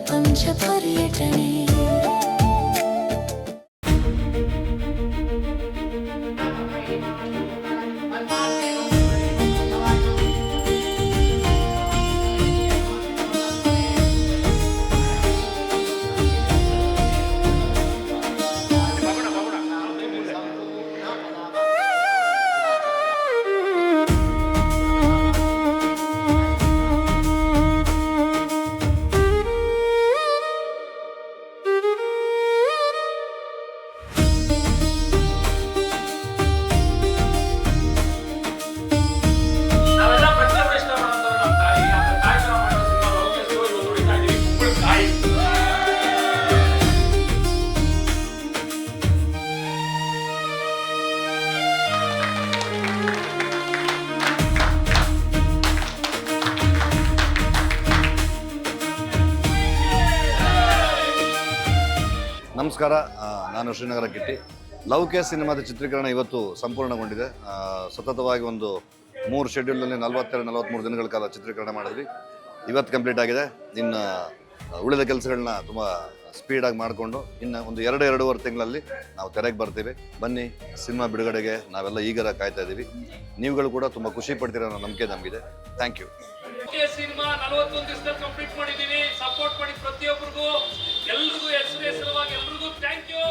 ಪ್ರಪಂಚ ಪರ್ಯಟನೆ. ನಮಸ್ಕಾರ, ನಾನು ಶ್ರೀನಗರ ಕಿಟ್ಟಿ. ಲೌಕ್ಯ ಸಿನಿಮಾದ ಚಿತ್ರೀಕರಣ ಇವತ್ತು ಸಂಪೂರ್ಣಗೊಂಡಿದೆ. ಸತತವಾಗಿ ಒಂದು 3 ಶೆಡ್ಯೂಲ್ನಲ್ಲಿ 42-43 ದಿನಗಳ ಕಾಲ ಚಿತ್ರೀಕರಣ ಮಾಡಿದ್ವಿ. ಇವತ್ತು ಕಂಪ್ಲೀಟ್ ಆಗಿದೆ. ಇನ್ನು ಉಳಿದ ಕೆಲಸಗಳನ್ನ ತುಂಬ ಸ್ಪೀಡಾಗಿ ಮಾಡಿಕೊಂಡು ಇನ್ನು ಒಂದು 2-2.5 ತಿಂಗಳಲ್ಲಿ ನಾವು ತೆರೆಗೆ ಬರ್ತೀವಿ. ಬನ್ನಿ, ಸಿನಿಮಾ ಬಿಡುಗಡೆಗೆ ನಾವೆಲ್ಲ ಈಗರ ಕಾಯ್ತಾ ಇದ್ದೀವಿ. ನೀವುಗಳು ಕೂಡ ತುಂಬ ಖುಷಿ ಪಡ್ತೀರ ಅನ್ನೋ ನಂಬಿಕೆ ನಮಗಿದೆ. Thank you. ಸಿನಿಮಾ 41 ದಿವಸದಲ್ಲಿ ಕಂಪ್ಲೀಟ್ ಮಾಡಿದ್ದೀವಿ. ಸಪೋರ್ಟ್ ಮಾಡಿ ಪ್ರತಿಯೊಬ್ಬರಿಗೂ, ಎಲ್ರಿಗೂ ಹೆಸರು ಹೆಸರುವಾಗಿ ಎಲ್ರಿಗೂ ಥ್ಯಾಂಕ್ ಯು.